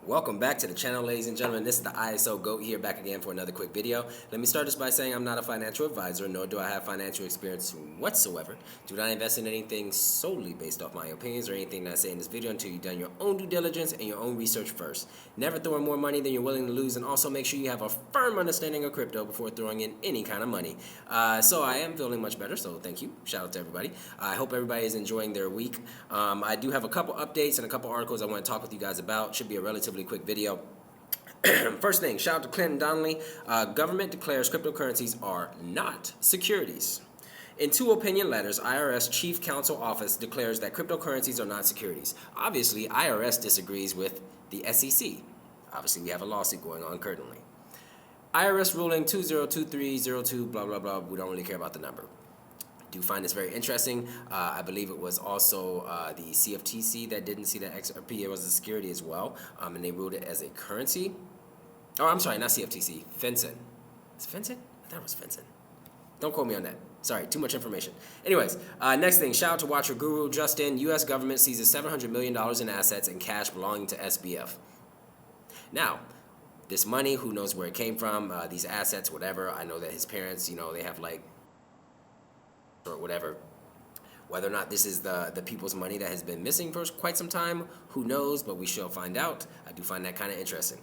Welcome back to the channel, ladies and gentlemen. This is the ISO GOAT here, back again for another quick video. Let me start this by saying I'm not a financial advisor, nor do I have financial experience whatsoever. Do not invest in anything solely based off my opinions or anything that I say in this video until you've done your own due diligence and your own research first. Never throw in more money than you're willing to lose, and also make sure you have a firm understanding of crypto before throwing in any kind of money. So I am feeling much better, so thank you. Shout out to everybody. I hope everybody is enjoying their week. I do have a couple updates and a couple articles I want to talk with you guys about. Should be a relatively quick video. First thing, shout out to Clinton Donnelly. Government declares cryptocurrencies are not securities. In two opinion letters, IRS Chief Counsel Office declares that cryptocurrencies are not securities. Obviously, IRS disagrees with the SEC. Obviously, we have a lawsuit going on currently. IRS ruling 202302, blah, blah, blah. We don't really care about the number. Do find this very interesting. I believe it was also the CFTC that didn't see that XRP was a security as well, and they ruled it as a currency. Oh, I'm sorry, not CFTC, FinCEN. Is it FinCEN? I thought it was FinCEN. Don't quote me on that. Sorry, too much information. Anyways, next thing, shout out to Watcher Guru Justin. U.S. government seizes $700 million in assets and cash belonging to SBF. Now, this money, who knows where it came from, these assets, whatever. I know that his parents, they have like, or whatever. Whether or not this is the people's money that has been missing for quite some time, who knows, but we shall find out. I do find that kind of interesting.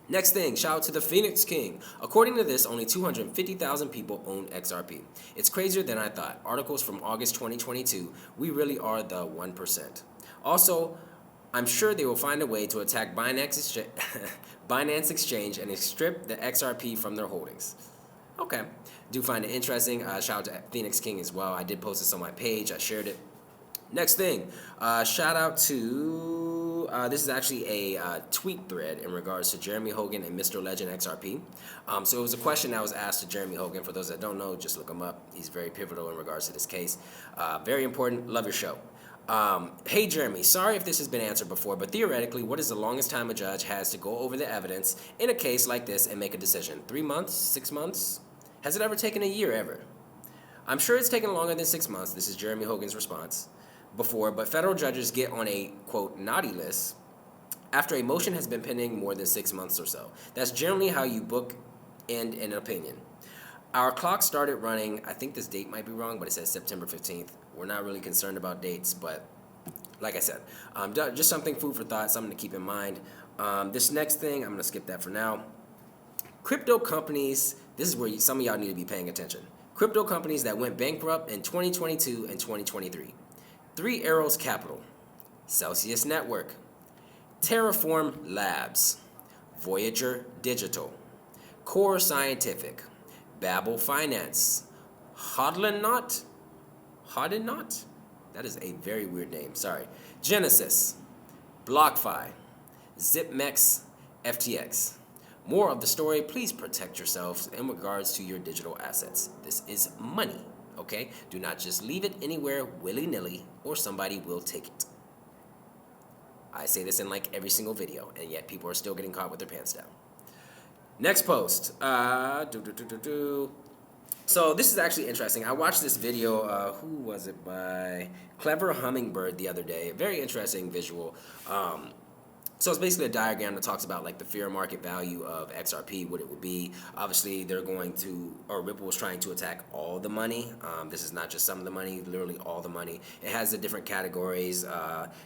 Next thing, shout out to the Phoenix King. According to this, only 250,000 people own XRP. It's crazier than I thought. Articles from August 2022, we really are the 1%. Also, I'm sure they will find a way to attack Binance Exchange and strip the XRP from their holdings. Okay, do find it interesting. Shout out to Phoenix King as well. I did post this on my page. I shared it. Next thing, shout out to, this is actually a tweet thread in regards to Jeremy Hogan and Mr. Legend XRP. So it was a question that was asked to Jeremy Hogan. For those that don't know, just look him up. He's very pivotal in regards to this case. Very important. Love your show. Hey Jeremy, sorry if this has been answered before, but theoretically, what is the longest time a judge has to go over the evidence in a case like this and make a decision? 3 months? 6 months? Has it ever taken a year ever? I'm sure it's taken longer than 6 months. This is Jeremy Hogan's response before, but federal judges get on a, quote, naughty list after a motion has been pending more than 6 months or so. That's generally how you book end an opinion. Our clock started running, I think this date might be wrong, but it says September 15th. We're not really concerned about dates, but like I said, just something food for thought, something to keep in mind. This next thing, I'm going to skip that for now. Crypto companies, this is where some of y'all need to be paying attention. Crypto companies that went bankrupt in 2022 and 2023. 3 Arrows Capital, Celsius Network, Terraform Labs, Voyager Digital, Core Scientific, Babel Finance, Hodlnaut, that is a very weird name, sorry, Genesis, BlockFi, ZipMex, FTX. More of the story, please protect yourselves in regards to your digital assets. This is money, okay? Do not just leave it anywhere willy-nilly or somebody will take it. I say this in like every single video, and yet people are still getting caught with their pants down. Next post. So this is actually interesting. I watched this video, who was it by? Clever Hummingbird the other day. Very interesting visual. So it's basically a diagram that talks about like the fair market value of XRP, what it would be. Obviously, they're going to, or Ripple is trying to attack all the money. This is not just some of the money, literally all the money. It has the different categories,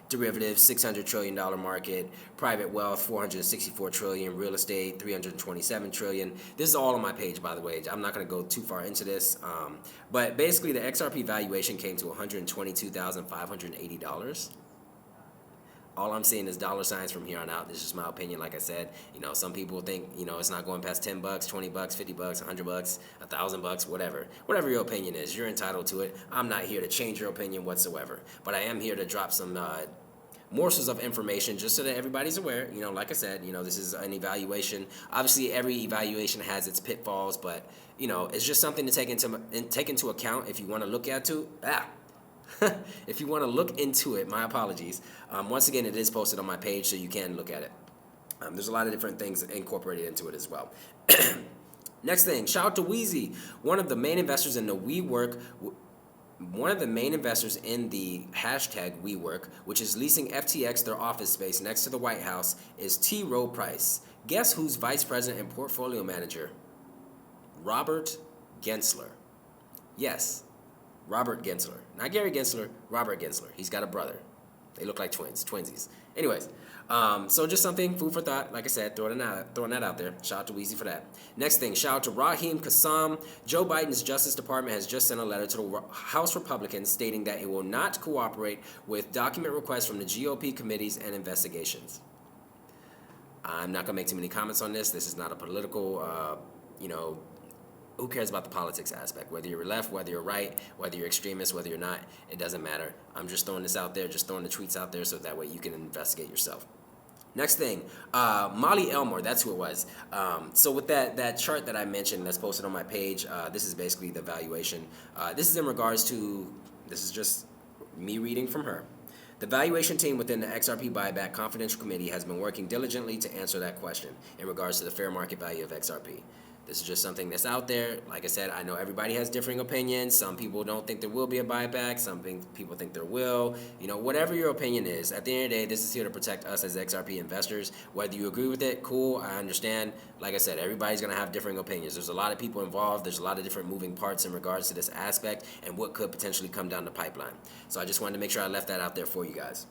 derivatives, $600 trillion market, private wealth, $464 trillion, real estate, $327 trillion. This is all on my page, by the way. I'm not going to go too far into this. But basically, the XRP valuation came to $122,580. All I'm seeing is dollar signs from here on out. This is just my opinion. Like I said, some people think, it's not going past $10, $20, $50, $100, $1,000, whatever. Whatever your opinion is, you're entitled to it. I'm not here to change your opinion whatsoever. But I am here to drop some morsels of information just so that everybody's aware. Like I said, this is an evaluation. Obviously, every evaluation has its pitfalls, but, it's just something to take into account if you want to look at if you want to look into it, my apologies. Once again, it is posted on my page, so you can look at it. There's a lot of different things incorporated into it as well. Next thing, shout out to Wheezy, one of the main investors in the WeWork one of the main investors in the hashtag WeWork, which is leasing FTX their office space next to the White House, is T. Rowe Price. Guess who's vice president and portfolio manager? Robert Gensler. Yes, Robert Gensler. Not Gary Gensler, Robert Gensler. He's got a brother. They look like twinsies. Anyways, so just something, food for thought. Like I said, throwing that out there. Shout out to Weezy for that. Next thing, shout out to Raheem Kassam. Joe Biden's Justice Department has just sent a letter to the House Republicans stating that it will not cooperate with document requests from the GOP committees and investigations. I'm not going to make too many comments on this. This is not a political, who cares about the politics aspect? Whether you're left, whether you're right, whether you're extremist, whether you're not, it doesn't matter. I'm just throwing this out there, just throwing the tweets out there so that way you can investigate yourself. Next thing, Molly Elmore, that's who it was. So with that chart that I mentioned that's posted on my page, this is basically the valuation. This is in regards to, this is just me reading from her. The valuation team within the XRP Buyback Confidential Committee has been working diligently to answer that question in regards to the fair market value of XRP. This is just something that's out there. Like I said, I know everybody has differing opinions. Some people don't think there will be a buyback. Some people think there will. Whatever your opinion is, at the end of the day, this is here to protect us as XRP investors. Whether you agree with it, cool, I understand. Like I said, everybody's going to have differing opinions. There's a lot of people involved. There's a lot of different moving parts in regards to this aspect and what could potentially come down the pipeline. So I just wanted to make sure I left that out there for you guys.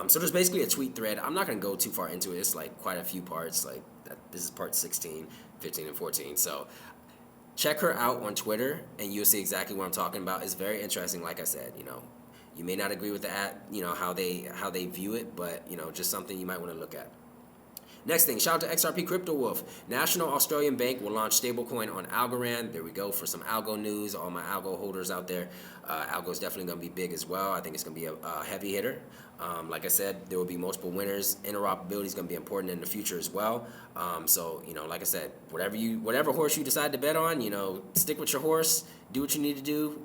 So there's basically a tweet thread. I'm not going to go too far into it. It's like quite a few parts. Like this is part 16, 15, and 14. So check her out on Twitter, and you'll see exactly what I'm talking about. It's very interesting. Like I said, you may not agree with that, how they view it, but just something you might want to look at. Next thing, shout out to XRP Crypto Wolf. National Australian Bank will launch stablecoin on Algorand. There we go for some algo news. All my algo holders out there. Algo is definitely going to be big as well. I think it's going to be a heavy hitter. Like I said, there will be multiple winners. Interoperability is going to be important in the future as well. So, like I said, whatever horse you decide to bet on, stick with your horse. Do what you need to do.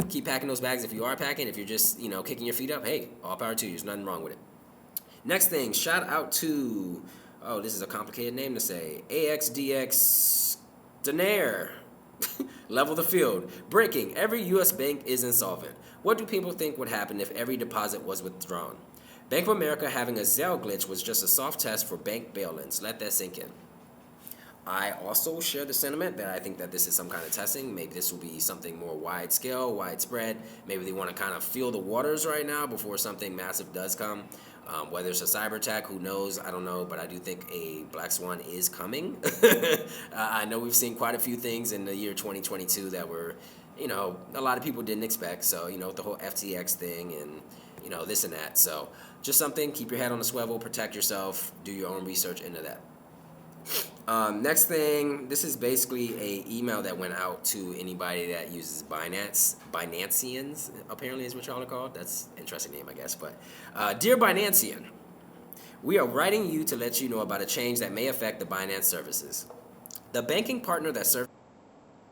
Keep packing those bags if you are packing. If you're just, kicking your feet up, hey, all power to you. There's nothing wrong with it. Next thing, shout out to... Oh, this is a complicated name to say. AXDX Denaire. Level the field. Breaking. Every U.S. bank is insolvent. What do people think would happen if every deposit was withdrawn? Bank of America having a Zelle glitch was just a soft test for bank bail-ins. Let that sink in. I also share the sentiment that I think that this is some kind of testing. Maybe this will be something more widespread. Maybe they want to kind of feel the waters right now before something massive does come. Whether it's a cyber attack, who knows? I don't know, but I do think a black swan is coming. I know we've seen quite a few things in the year 2022 that were, a lot of people didn't expect. So, the whole FTX thing and, this and that. So just something, keep your head on the swivel, protect yourself, do your own research into that. Next thing, this is basically a email that went out to anybody that uses Binance. Binanceans, apparently is what y'all are called. That's an interesting name, I guess. But, Dear Binancean, we are writing you to let you know about a change that may affect the Binance services. The banking partner that serves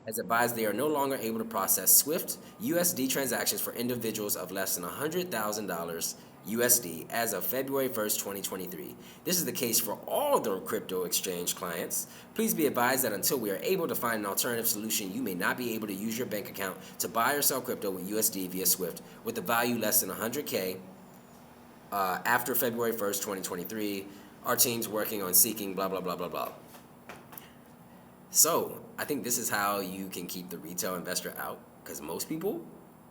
has advised they are no longer able to process Swift USD transactions for individuals of less than $100,000 USD as of February 1st, 2023. This is the case for all the crypto exchange clients. Please be advised that until we are able to find an alternative solution, you may not be able to use your bank account to buy or sell crypto with USD via Swift with a value less than 100K after February 1st, 2023. Our team's working on seeking blah, blah, blah, blah, blah. So I think this is how you can keep the retail investor out, because most people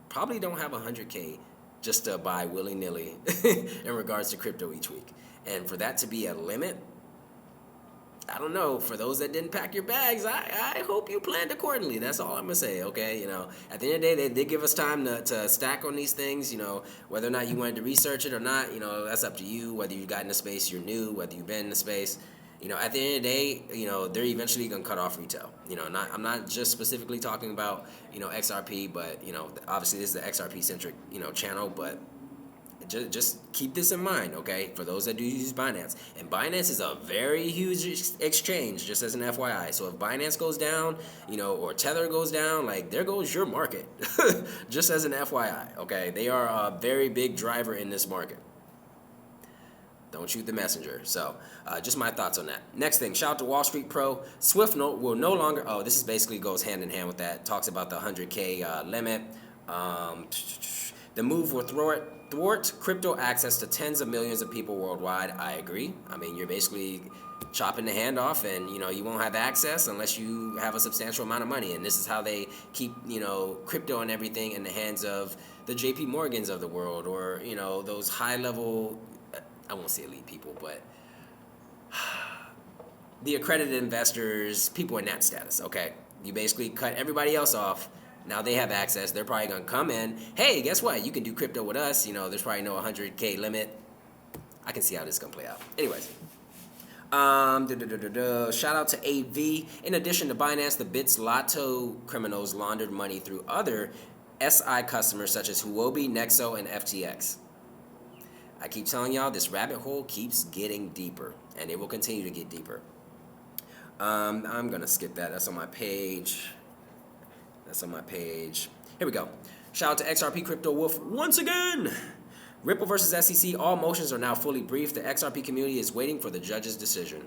probably don't have 100K just to buy willy-nilly in regards to crypto each week. And for that to be a limit, I don't know. For those that didn't pack your bags, I hope you planned accordingly. That's all I'm going to say, okay? At the end of the day, they did give us time to stack on these things. Whether or not you wanted to research it or not, that's up to you. Whether you got in the space, you're new. Whether you've been in the space. At the end of the day, they're eventually going to cut off retail. I'm not just specifically talking about, XRP, but, obviously this is the XRP-centric, channel, but just keep this in mind, okay, for those that do use Binance. And Binance is a very huge exchange, just as an FYI. So if Binance goes down, or Tether goes down, there goes your market, just as an FYI, okay? They are a very big driver in this market. Don't shoot the messenger. So, just my thoughts on that. Next thing, shout out to Wall Street Pro. Swift will no longer, this is basically goes hand in hand with that. Talks about the 100K limit. The move will thwart crypto access to tens of millions of people worldwide. I agree. I mean, you're basically chopping the hand off, and you won't have access unless you have a substantial amount of money. And this is how they keep crypto and everything in the hands of the JP Morgans of the world, or those high level, I won't say elite people, but the accredited investors, people in that status. Okay, you basically cut everybody else off. Now they have access. They're probably gonna come in. Hey, guess what? You can do crypto with us. There's probably no 100K limit. I can see how this is gonna play out. Anyways, shout out to AV. In addition to Binance, the Bits Lotto criminals laundered money through other SI customers such as Huobi, Nexo, and FTX. I keep telling y'all, this rabbit hole keeps getting deeper, and it will continue to get deeper. I'm gonna skip that. That's on my page. Here we go. Shout out to XRP Crypto Wolf once again. Ripple versus SEC. All motions are now fully briefed. The XRP community is waiting for the judge's decision.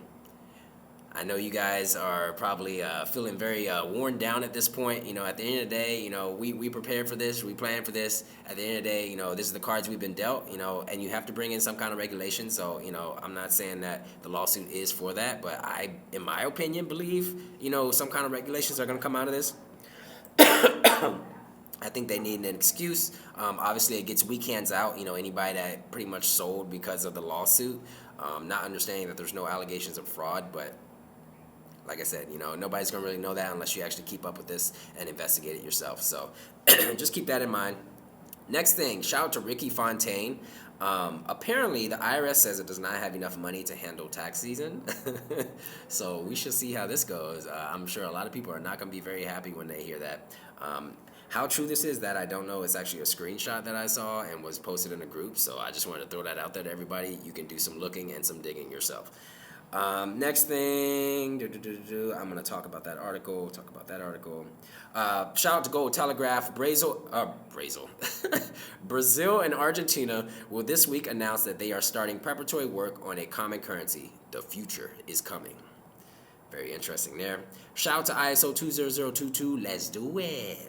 I know you guys are probably feeling very worn down at this point. At the end of the day, we prepared for this. We planned for this. At the end of the day, this is the cards we've been dealt, and you have to bring in some kind of regulation. So, I'm not saying that the lawsuit is for that, but I, in my opinion, believe, some kind of regulations are going to come out of this. I think they need an excuse. Obviously, it gets weak hands out. Anybody that pretty much sold because of the lawsuit, not understanding that there's no allegations of fraud. But like I said, nobody's gonna really know that unless you actually keep up with this and investigate it yourself. So just keep that in mind. Next thing, shout out to Ricky Fontaine. Apparently, the IRS says it does not have enough money to handle tax season. So we shall see how this goes. I'm sure a lot of people are not going to be very happy when they hear that. How true this is, that I don't know. It's actually a screenshot that I saw and was posted in a group. So I just wanted to throw that out there to everybody. You can do some looking and some digging yourself. Next thing, I'm going to talk about that article. Shout out to Gold Telegraph. Brazil and Argentina will this week announce that they are starting preparatory work on a common currency. The future is coming. Very interesting there. Shout out to ISO 20022. Let's do it.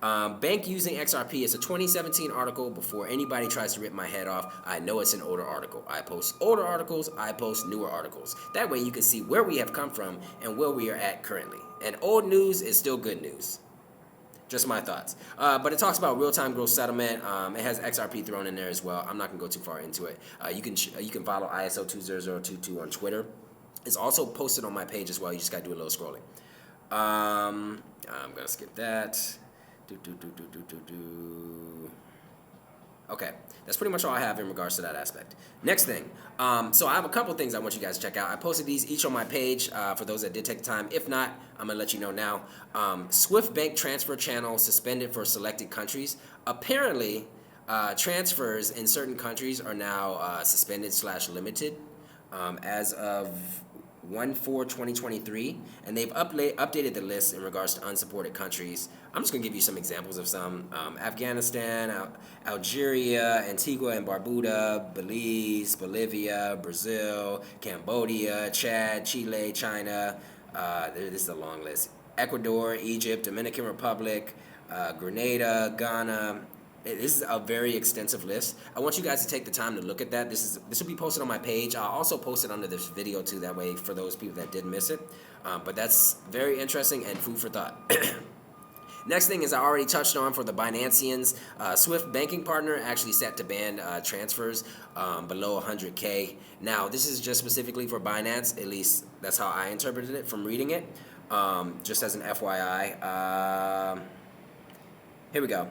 Bank using XRP. It's a 2017 article. Before anybody tries to rip my head off, I know it's an older article. I post older articles, I post newer articles. That way you can see where we have come from and where we are at currently. And old news is still good news. Just my thoughts. But it talks about real-time gross settlement. It has XRP thrown in there as well. I'm not going to go too far into it. You can follow ISO 20022 on Twitter. It's also posted on my page as well. You just got to do a little scrolling. I'm going to skip that. Okay, that's pretty much all I have in regards to that aspect. Next thing, so I have a couple things I want you guys to check out. I posted these each on my page for those that did take the time. If not, I'm gonna let you know now. Swift bank transfer channel suspended for selected countries. Apparently, transfers in certain countries are now suspended/limited as of 1/4/2023, and they've updated the list in regards to unsupported countries. I'm just going to give you some examples of some. Afghanistan, Algeria, Antigua and Barbuda, Belize, Bolivia, Brazil, Cambodia, Chad, Chile, China. This is a long list. Ecuador, Egypt, Dominican Republic, Grenada, Ghana. This is a very extensive list. I want you guys to take the time to look at that. This will be posted on my page. I'll also post it under this video too, that way for those people that did miss it. But that's very interesting and food for thought. Next thing is I already touched on for the Binanceans. Swift banking partner actually set to ban transfers below 100K. Now, this is just specifically for Binance. At least that's how I interpreted it from reading it. Just as an FYI. Here we go.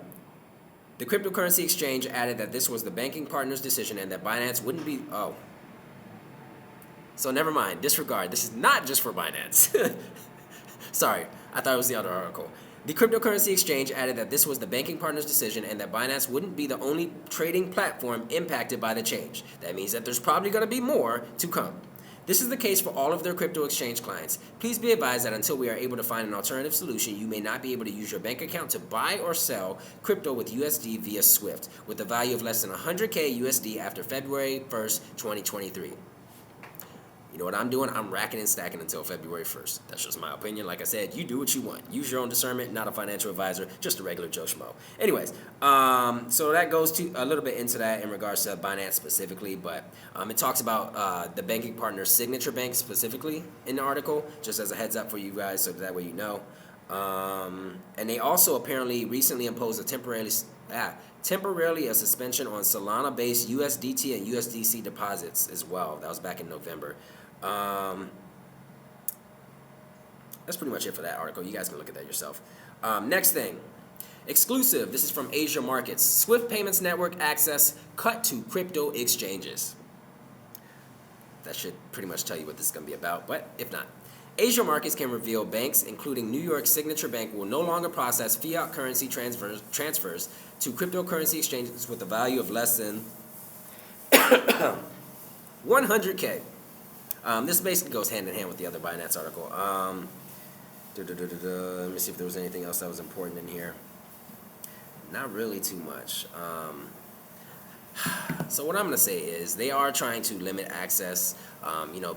The cryptocurrency exchange added that this was the banking partner's decision and that Binance wouldn't be... Oh. So never mind. Disregard. This is not just for Binance. Sorry. I thought it was the other article. The cryptocurrency exchange added that this was the banking partner's decision and that Binance wouldn't be the only trading platform impacted by the change. That means that there's probably going to be more to come. This is the case for all of their crypto exchange clients. Please be advised that until we are able to find an alternative solution, you may not be able to use your bank account to buy or sell crypto with USD via Swift, with a value of less than 100K USD after February 1st, 2023. You know what I'm doing? I'm racking and stacking until February 1st. That's just my opinion. Like I said, you do what you want. Use your own discernment, not a financial advisor, just a regular Joe Schmo. Anyways, so that goes to a little bit into that in regards to Binance specifically, but it talks about the banking partner Signature Bank specifically in the article, just as a heads up for you guys, so that way you know. And they also apparently recently imposed a temporarily a suspension on Solana-based USDT and USDC deposits as well. That was back in November. That's pretty much it for that article. You guys can look at that yourself. Next thing, exclusive. This is from Asia Markets. Swift Payments Network access cut to crypto exchanges. That should pretty much tell you what this is going to be about, but if not. Asia Markets can reveal banks, including New York Signature Bank, will no longer process fiat currency transfers to cryptocurrency exchanges with a value of less than 100K. This basically goes hand in hand with the other Binance article. Let me see if there was anything else that was important in here. Not really too much. So what I'm going to say is they are trying to limit access.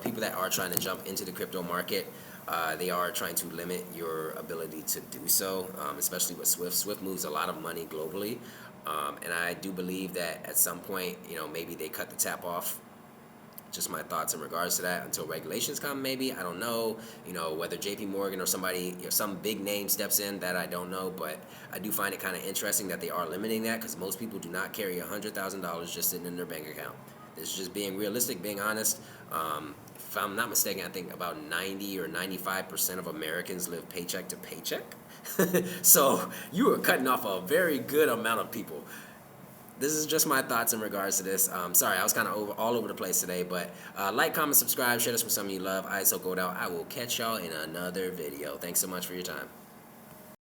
People that are trying to jump into the crypto market, they are trying to limit your ability to do so, especially with Swift. Swift moves a lot of money globally, and I do believe that at some point, maybe they cut the tap off. Just my thoughts in regards to that until regulations come, maybe. I don't know, whether JP Morgan or somebody, some big name steps in, that I don't know, but I do find it kind of interesting that they are limiting that, because most people do not carry $100,000 just sitting in their bank account. This is just being realistic, being honest. If I'm not mistaken, I think about 90 or 95% of Americans live paycheck to paycheck. So you are cutting off a very good amount of people. This is just my thoughts in regards to this. Sorry, I was kind of all over the place today, but like, comment, subscribe, share this with some of you love. ISO Gold out. I will catch y'all in another video. Thanks so much for your time.